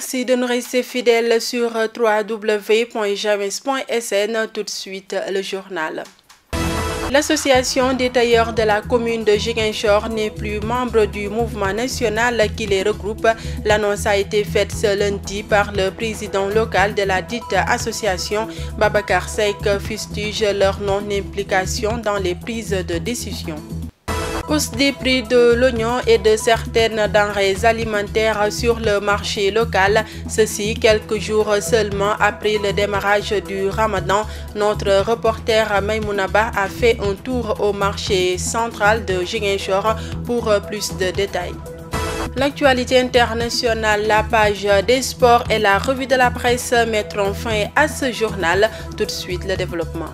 Merci de nous rester fidèles sur www.james.sn. Tout de suite, le journal. L'association des tailleurs de la commune de Ziguinchor n'est plus membre du mouvement national qui les regroupe. L'annonce a été faite ce lundi par le président local de la dite association. Babacar Seck fustige leur non-implication dans les prises de décision. Hausse des prix de l'oignon et de certaines denrées alimentaires sur le marché local. Ceci quelques jours seulement après le démarrage du Ramadan. Notre reporter Maïmounaba a fait un tour au marché central de Ziguinchor pour plus de détails. L'actualité internationale, la page des sports et la revue de la presse mettront fin à ce journal. Tout de suite, le développement.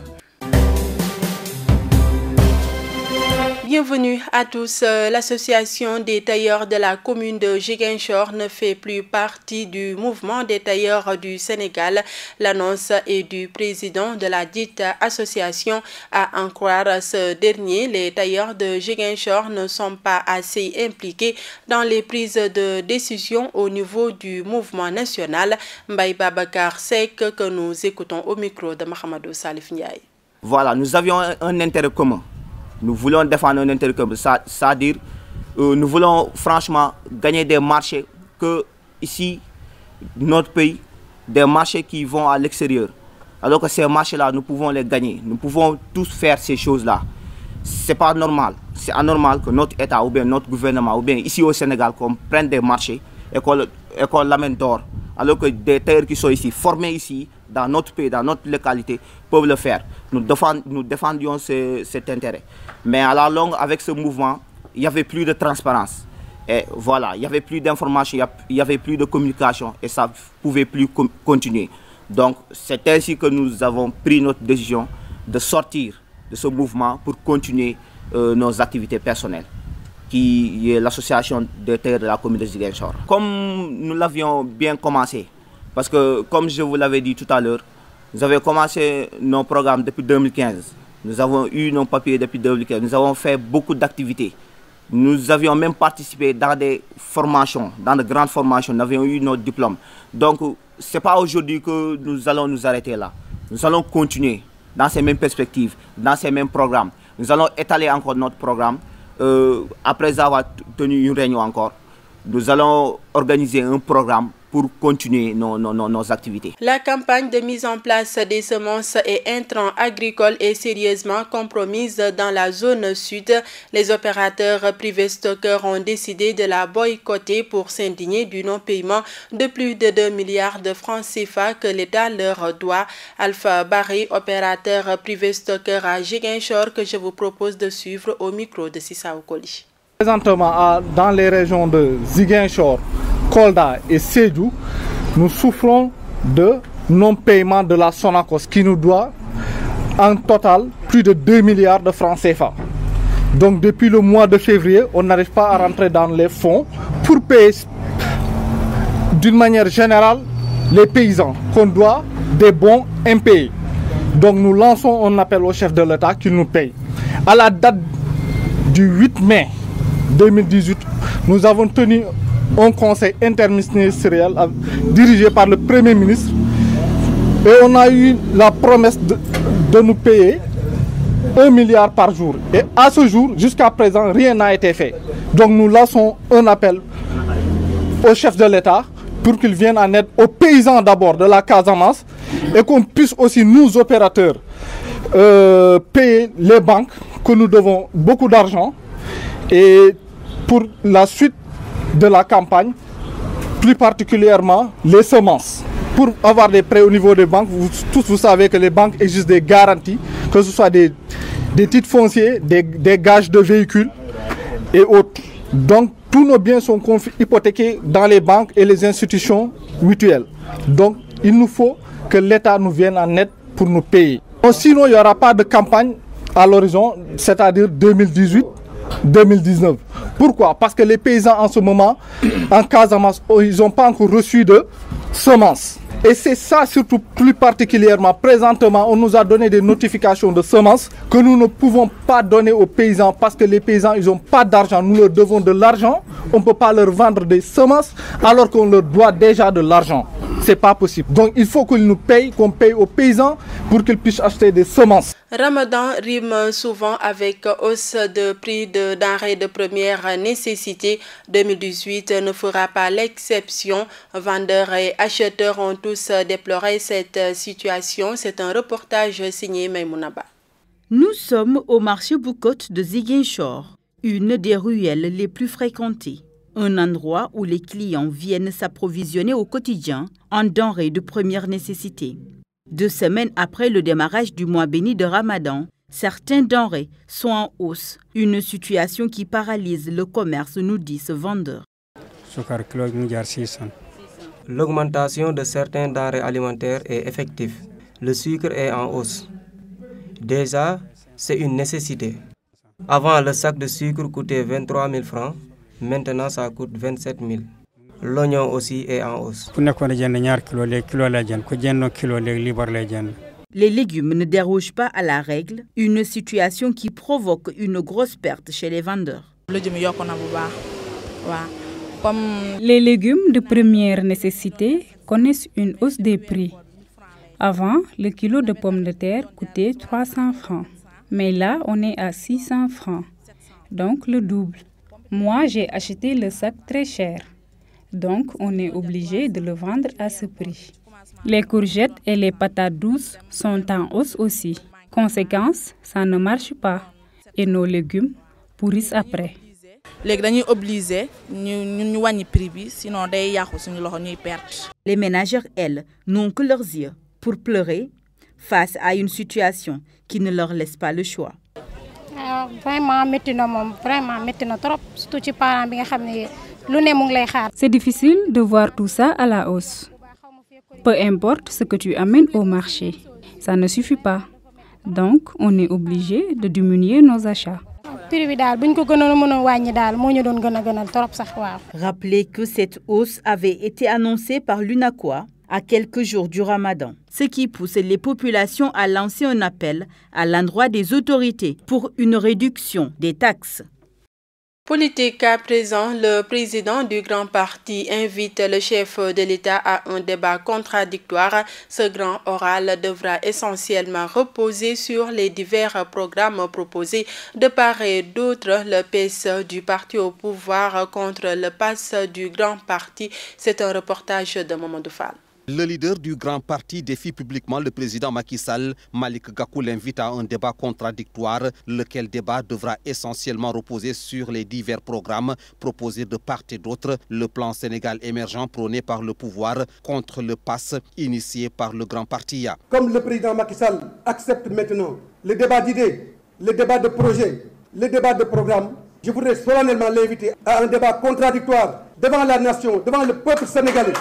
Bienvenue à tous. L'association des tailleurs de la commune de Ziguinchor ne fait plus partie du mouvement des tailleurs du Sénégal. L'annonce est du président de la dite association. À en croire ce dernier, les tailleurs de Ziguinchor ne sont pas assez impliqués dans les prises de décision au niveau du mouvement national. Mbaye Babacar Seck, que nous écoutons au micro de Mahamadou Salif Ndiaye. Voilà, nous avions un intérêt commun. Nous voulons défendre un intérêt commun, c'est-à-dire nous voulons franchement gagner des marchés que ici, notre pays, des marchés qui vont à l'extérieur. Alors que ces marchés-là, nous pouvons les gagner. Nous pouvons tous faire ces choses-là. C'est pas normal. C'est anormal que notre État ou bien notre gouvernement ou bien ici au Sénégal qu'on prenne des marchés et qu'on l'amène dehors. Alors que des tailleurs qui sont ici, formés ici, dans notre pays, dans notre localité, peuvent le faire. Nous défendions cet intérêt. Mais à la longue, avec ce mouvement, il n'y avait plus de transparence. Et voilà, il n'y avait plus d'information, il n'y avait plus de communication et ça ne pouvait plus continuer. Donc, c'est ainsi que nous avons pris notre décision de sortir de ce mouvement pour continuer nos activités personnelles, qui est l'association des tailleurs de la commune de Ziguinchor. Comme nous l'avions bien commencé, parce que comme je vous l'avais dit tout à l'heure, nous avons commencé nos programmes depuis 2015. Nous avons eu nos papiers depuis 2015. Nous avons fait beaucoup d'activités. Nous avions même participé dans des formations, dans de grandes formations. Nous avions eu notre diplôme. Donc, ce n'est pas aujourd'hui que nous allons nous arrêter là. Nous allons continuer dans ces mêmes perspectives, dans ces mêmes programmes. Nous allons étaler encore notre programme. Après avoir tenu une réunion encore, nous allons organiser un programme pour continuer nos activités. La campagne de mise en place des semences et intrants agricoles est sérieusement compromise dans la zone sud. Les opérateurs privés stockeurs ont décidé de la boycotter pour s'indigner du non-paiement de plus de 2 milliards de francs CFA que l'État leur doit. Alpha Barry, opérateur privé stockeur à Ziguinchor, que je vous propose de suivre au micro de Sissa Okoli. Présentement, dans les régions de Ziguinchor, Kolda et Sédhiou, nous souffrons de non-paiement de la Sonacos qui nous doit en total plus de 2 milliards de francs CFA. Donc depuis le mois de février, on n'arrive pas à rentrer dans les fonds pour payer d'une manière générale les paysans qu'on doit des bons impayés. Donc nous lançons un appel au chef de l'État qu'il nous paye. À la date du 8 mai 2018, nous avons tenu un conseil interministériel dirigé par le Premier ministre et on a eu la promesse de nous payer 1 milliard par jour. Et à ce jour, jusqu'à présent, rien n'a été fait. Donc nous lançons un appel au chef de l'État pour qu'il vienne en aide aux paysans d'abord de la Casamance et qu'on puisse aussi, nous opérateurs, payer les banques que nous devons beaucoup d'argent. Et pour la suite de la campagne, plus particulièrement les semences. Pour avoir des prêts au niveau des banques, vous savez que les banques exigent des garanties, que ce soit des titres fonciers, des gages de véhicules et autres. Donc tous nos biens sont hypothéqués dans les banques et les institutions mutuelles. Donc il nous faut que l'État nous vienne en aide pour nous payer. Sinon, il n'y aura pas de campagne à l'horizon, c'est-à-dire 2018-2019. Pourquoi? Parce que les paysans en ce moment, en Casamance, ils n'ont pas encore reçu de semences. Et c'est ça surtout plus particulièrement. Présentement, on nous a donné des notifications de semences que nous ne pouvons pas donner aux paysans parce que les paysans, ils n'ont pas d'argent. Nous leur devons de l'argent. On ne peut pas leur vendre des semences alors qu'on leur doit déjà de l'argent. C'est pas possible. Donc il faut qu'ils nous payent, qu'on paye aux paysans pour qu'ils puissent acheter des semences. Ramadan rime souvent avec hausse de prix de denrées de première nécessité. 2018 ne fera pas l'exception. Vendeurs et acheteurs ont tous déploré cette situation. C'est un reportage signé Maïmounaba. Nous sommes au marché Boucotte de Ziguinchor, une des ruelles les plus fréquentées. Un endroit où les clients viennent s'approvisionner au quotidien en denrées de première nécessité. 2 semaines après le démarrage du mois béni de Ramadan, certains denrées sont en hausse. Une situation qui paralyse le commerce, nous dit ce vendeur. L'augmentation de certains denrées alimentaires est effective. Le sucre est en hausse. Déjà, c'est une nécessité. Avant, le sac de sucre coûtait 23 000 francs. Maintenant, ça coûte 27 000. L'oignon aussi est en hausse. Les légumes ne dérogent pas à la règle, une situation qui provoque une grosse perte chez les vendeurs. Les légumes de première nécessité connaissent une hausse des prix. Avant, le kilo de pommes de terre coûtait 300 francs. Mais là, on est à 600 francs. Donc le double. Moi, j'ai acheté le sac très cher. Donc, on est obligé de le vendre à ce prix. Les courgettes et les patates douces sont en hausse aussi. Conséquence, ça ne marche pas. Et nos légumes pourrissent après. Les ménagères, elles, n'ont que leurs yeux pour pleurer face à une situation qui ne leur laisse pas le choix. C'est difficile de voir tout ça à la hausse. Peu importe ce que tu amènes au marché, ça ne suffit pas. Donc, on est obligé de diminuer nos achats. Rappelez que cette hausse avait été annoncée par l'UNACOIS à quelques jours du Ramadan, ce qui pousse les populations à lancer un appel à l'endroit des autorités pour une réduction des taxes. Politique à présent, le président du grand parti invite le chef de l'État à un débat contradictoire. Ce grand oral devra essentiellement reposer sur les divers programmes proposés de part et d'autre. Le PS du parti au pouvoir contre le PAS du grand parti. C'est un reportage de Mamadou Fall. Le leader du grand parti défie publiquement le président Macky Sall. Malick Gakou l'invite à un débat contradictoire. Lequel débat devra essentiellement reposer sur les divers programmes proposés de part et d'autre. Le plan Sénégal émergent prôné par le pouvoir contre le PAS initié par le grand parti. Comme le président Macky Sall accepte maintenant le débat d'idées, le débat de projets, le débat de programmes, je voudrais solennellement l'inviter à un débat contradictoire devant la nation, devant le peuple sénégalais.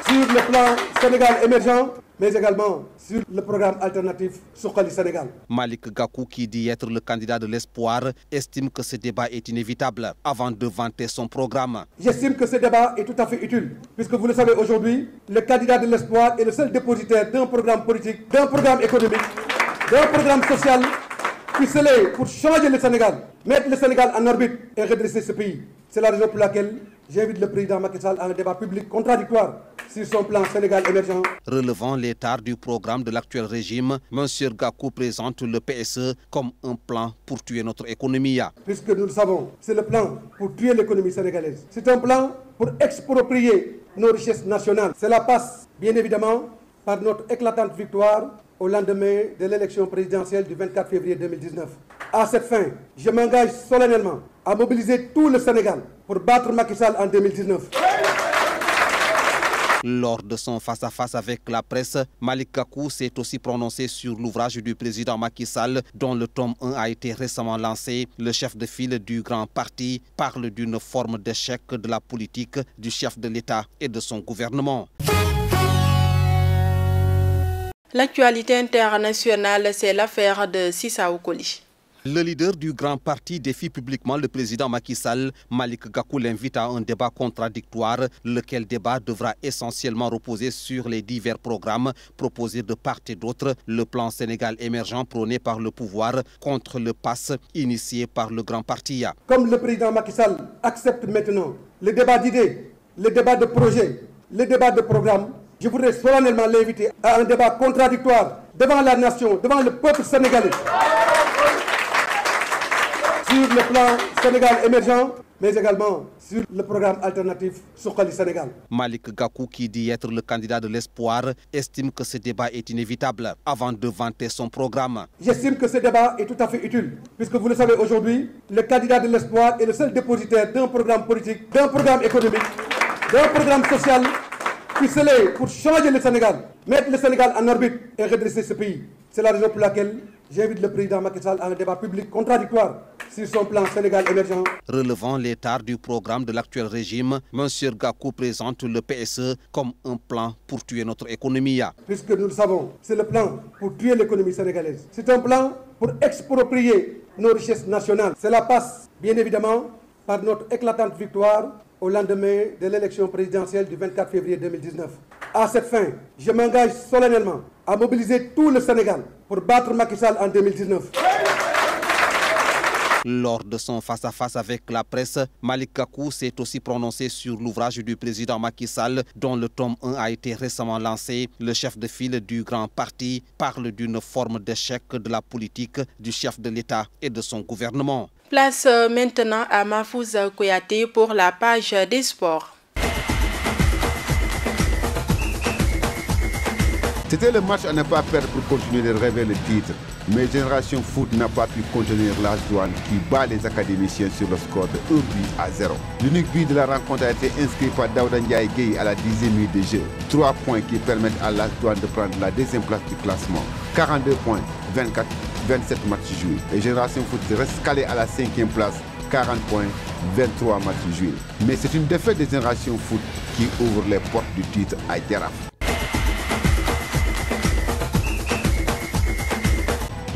Sur le plan Sénégal émergent, mais également sur le programme alternatif Suqali Sénégal. Malick Gakou, qui dit être le candidat de l'espoir, estime que ce débat est inévitable avant de vanter son programme. J'estime que ce débat est tout à fait utile, puisque vous le savez aujourd'hui, le candidat de l'espoir est le seul dépositaire d'un programme politique, d'un programme économique, d'un programme social qui s'élève pour changer le Sénégal, mettre le Sénégal en orbite et redresser ce pays. C'est la raison pour laquelle j'invite le président Macky Sall à un débat public contradictoire sur son plan Sénégal émergent. Relevant l'état du programme de l'actuel régime, M. Gakou présente le PSE comme un plan pour tuer notre économie. Puisque nous le savons, c'est le plan pour tuer l'économie sénégalaise. C'est un plan pour exproprier nos richesses nationales. Cela passe bien évidemment par notre éclatante victoire au lendemain de l'élection présidentielle du 24 février 2019. À cette fin, je m'engage solennellement à mobiliser tout le Sénégal pour battre Macky Sall en 2019. Lors de son face-à-face avec la presse, Malick Gakou s'est aussi prononcé sur l'ouvrage du président Macky Sall, dont le tome 1 a été récemment lancé. Le chef de file du grand parti parle d'une forme d'échec de la politique du chef de l'État et de son gouvernement. L'actualité internationale, c'est l'affaire de Sissao Koli. Le leader du grand parti défie publiquement le président Macky Sall. Malick Gakou l'invite à un débat contradictoire. Lequel débat devra essentiellement reposer sur les divers programmes proposés de part et d'autre. Le plan Sénégal émergent prôné par le pouvoir contre le pass initié par le grand parti. Comme le président Macky Sall accepte maintenant le débat d'idées, le débat de projets, le débat de programmes, je voudrais solennellement l'inviter à un débat contradictoire devant la nation, devant le peuple sénégalais, sur le plan Sénégal émergent, mais également sur le programme alternatif Suqali Sénégal. Malick Gakou, qui dit être le candidat de l'espoir, estime que ce débat est inévitable avant de vanter son programme. J'estime que ce débat est tout à fait utile, puisque vous le savez aujourd'hui, le candidat de l'espoir est le seul dépositaire d'un programme politique, d'un programme économique, d'un programme social qui se lève pour changer le Sénégal, mettre le Sénégal en orbite et redresser ce pays. C'est la raison pour laquelle j'invite le président Macky Sall à un débat public contradictoire sur son plan Sénégal émergent. Relevant l'état du programme de l'actuel régime, M. Gakou présente le PSE comme un plan pour tuer notre économie. Puisque nous le savons, c'est le plan pour tuer l'économie sénégalaise. C'est un plan pour exproprier nos richesses nationales. Cela passe bien évidemment par notre éclatante victoire au lendemain de l'élection présidentielle du 24 février 2019. À cette fin, je m'engage solennellement à mobiliser tout le Sénégal pour battre Macky Sall en 2019. Lors de son face-à-face avec la presse, Malick Gakou s'est aussi prononcé sur l'ouvrage du président Macky Sall, dont le tome 1 a été récemment lancé. Le chef de file du grand parti parle d'une forme d'échec de la politique du chef de l'État et de son gouvernement. Place maintenant à Mahfouz Kouyaté pour la page des sports. C'était le match à ne pas perdre pour continuer de rêver le titre. Mais Génération Foot n'a pas pu contenir l'AS Douanes qui bat les académiciens sur le score de 1-0. L'unique but de la rencontre a été inscrit par Daouda Ndiaye Gueye à la 10e minute de jeu. 3 points qui permettent à l'AS Douanes de prendre la 2e place du classement. 42 points, 27 matchs joués. Et Génération Foot reste calé à la 5e place. 40 points, 23 matchs joués. Mais c'est une défaite de Génération Foot qui ouvre les portes du titre à Jaraaf.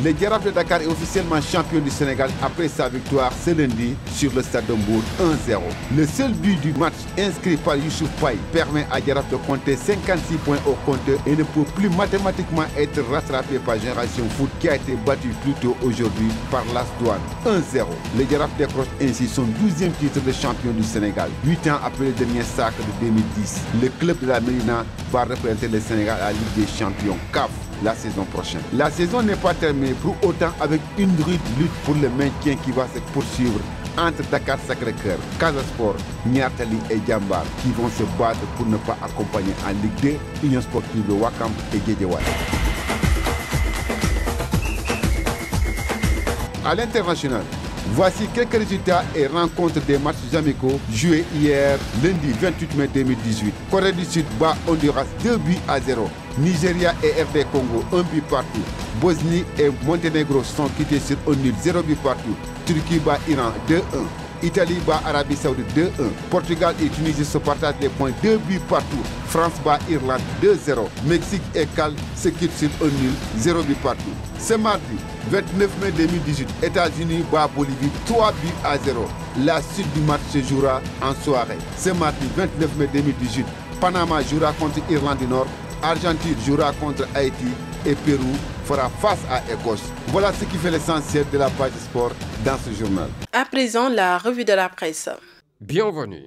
Le Jaraaf de Dakar est officiellement champion du Sénégal après sa victoire ce lundi sur le stade de Mbour 1-0. Le seul but du match inscrit par Youssouf Paye permet à Jaraaf de compter 56 points au compteur et ne peut plus mathématiquement être rattrapé par Génération Foot qui a été battu plus tôt aujourd'hui par l'AS Douanes 1-0. Le Jaraaf décroche ainsi son 12e titre de champion du Sénégal. 8 ans après le dernier sacre de 2010, le club de la Médina va représenter le Sénégal à la Ligue des Champions CAF la saison prochaine. La saison n'est pas terminée pour autant avec une rude lutte pour le maintien qui va se poursuivre entre Dakar Sacré-Cœur, Casa Sport, Niartali et Djambar qui vont se battre pour ne pas accompagner en Ligue 2 Union Sportive de Ouakam et Guédiawaye. À l'international, voici quelques résultats et rencontres des matchs amicaux joués hier, lundi 28 mai 2018. Corée du Sud bat Honduras 2-0. Nigeria et RD Congo 1 but partout. Bosnie et Monténégro sont quittés sur un nul 0 but partout. Turquie bat Iran 2-1. Italie bat Arabie Saoudite 2-1. Portugal et Tunisie se partagent les points 2 buts partout. France bat Irlande 2-0. Mexique et Cal se quittent sur un nul 0 but partout. Ce mardi 29 mai 2018, États-Unis bat Bolivie 3 buts-0. La suite du match se jouera en soirée. Ce mardi 29 mai 2018, Panama jouera contre Irlande du Nord. Argentine jouera contre Haïti et Pérou fera face à Écosse. Voilà ce qui fait l'essentiel de la page sport dans ce journal. À présent, la revue de la presse. Bienvenue.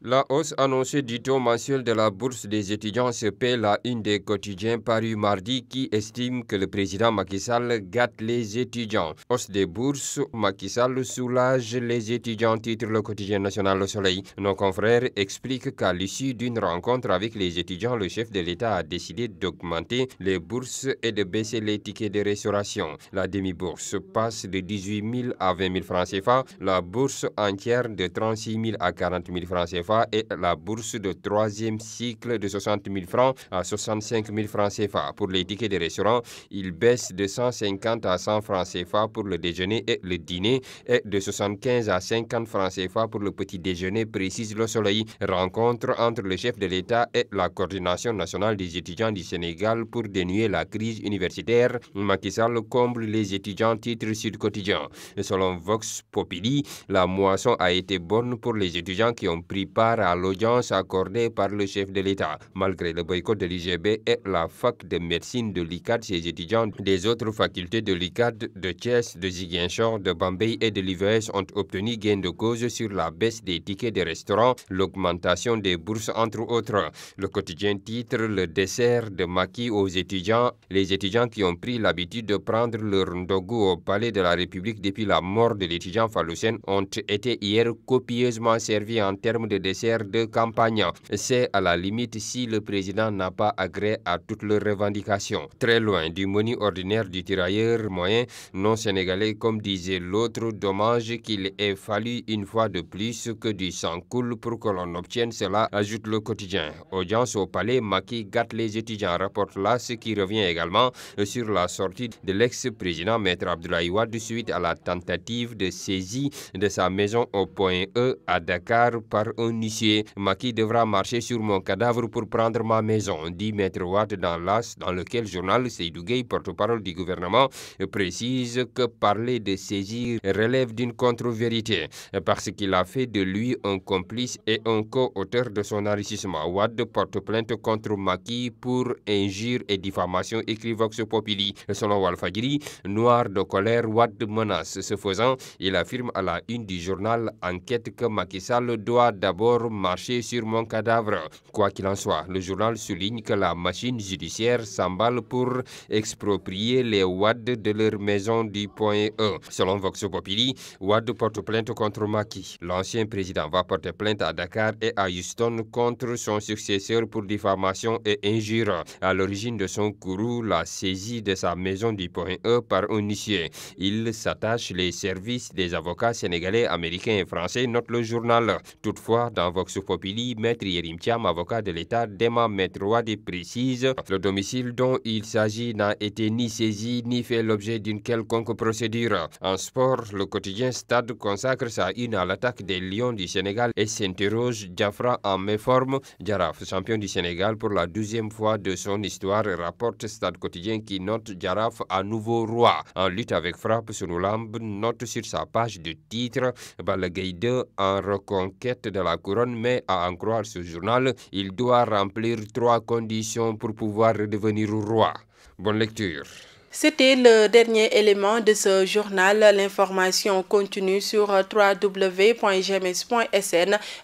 La hausse annoncée du taux mensuel de la bourse des étudiants se paie la une des quotidiens paru mardi qui estime que le président Macky Sall gâte les étudiants. Hausse des bourses, Macky Sall soulage les étudiants, titre le quotidien national Le Soleil. Nos confrères expliquent qu'à l'issue d'une rencontre avec les étudiants, le chef de l'État a décidé d'augmenter les bourses et de baisser les tickets de restauration. La demi-bourse passe de 18 000 à 20 000 francs CFA, la bourse entière de 36 000 à 40 000 francs CFA. CFA et la bourse de 3e cycle de 60 000 francs à 65 000 francs CFA. Pour les tickets de restaurant, il baisse de 150 à 100 francs CFA pour le déjeuner et le dîner et de 75 à 50 francs CFA pour le petit déjeuner, précise Le Soleil. Rencontre entre le chef de l'État et la coordination nationale des étudiants du Sénégal pour dénouer la crise universitaire. Macky Sall comble les étudiants, titre Sud Quotidien. Selon Vox Populi, la moisson a été bonne pour les étudiants qui ont pris part à l'audience accordée par le chef de l'État. Malgré le boycott de l'IGB et la fac de médecine de l'ICAD, ces étudiants des autres facultés de l'ICAD, de Thiès, de Ziguinchor, de Bambey et de l'IVS ont obtenu gain de cause sur la baisse des tickets de restaurant, l'augmentation des bourses entre autres. Le quotidien titre le dessert de Macky aux étudiants. Les étudiants qui ont pris l'habitude de prendre leur ndogu au palais de la République depuis la mort de l'étudiant Falloussen ont été hier copieusement servis en termes de dessert de campagne. C'est à la limite si le président n'a pas agréé à toutes leurs revendications. Très loin du menu ordinaire du tirailleur moyen non sénégalais, comme disait l'autre, dommage qu'il ait fallu une fois de plus que du sang coule pour que l'on obtienne cela, ajoute le quotidien. Audience au palais, Macky gâte les étudiants, rapporte là, ce qui revient également sur la sortie de l'ex-président Maître Abdoulaye Wade suite à la tentative de saisie de sa maison au point E à Dakar par un huissier. Macky devra marcher sur mon cadavre pour prendre ma maison, dit Maître Wade dans l'AS, dans lequel journal Seydou Gueye, porte-parole du gouvernement, précise que parler de saisie relève d'une contre-vérité parce qu'il a fait de lui un complice et un co-auteur de son enrichissement. Wade porte plainte contre Macky pour injure et diffamation, écrit Vox Populi. Selon Walfadjri, noir de colère, Wade menace. Ce faisant, il affirme à la une du journal Enquête que Macky Sall doit d'abord marcher sur mon cadavre. Quoi qu'il en soit, le journal souligne que la machine judiciaire s'emballe pour exproprier les Wade de leur maison du point E. Selon Vox Populi, Wade porte plainte contre Macky. L'ancien président va porter plainte à Dakar et à Houston contre son successeur pour diffamation et injure. À l'origine de son courroux, la saisie de sa maison du point E par un huissier. Il s'attache les services des avocats sénégalais, américains et français, note le journal. Toutefois, dans Vox Populi, Maître Yerim Thiam, avocat de l'État, dément Maître Wade et précise le domicile dont il s'agit n'a été ni saisi ni fait l'objet d'une quelconque procédure. En sport, le quotidien Stade consacre sa une à l'attaque des Lions du Sénégal et s'interroge Diafra en méforme. Jaraaf, champion du Sénégal pour la 12e fois de son histoire, rapporte Stade quotidien qui note Jaraaf à nouveau roi. En lutte avec frappe, Sunulamb note sur sa page de titre Balla Gaye 2 en reconquête de la couronne, mais à en croire ce journal, il doit remplir 3 conditions pour pouvoir redevenir roi. Bonne lecture. C'était le dernier élément de ce journal. L'information continue sur www.gms.sn.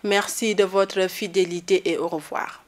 Merci de votre fidélité et au revoir.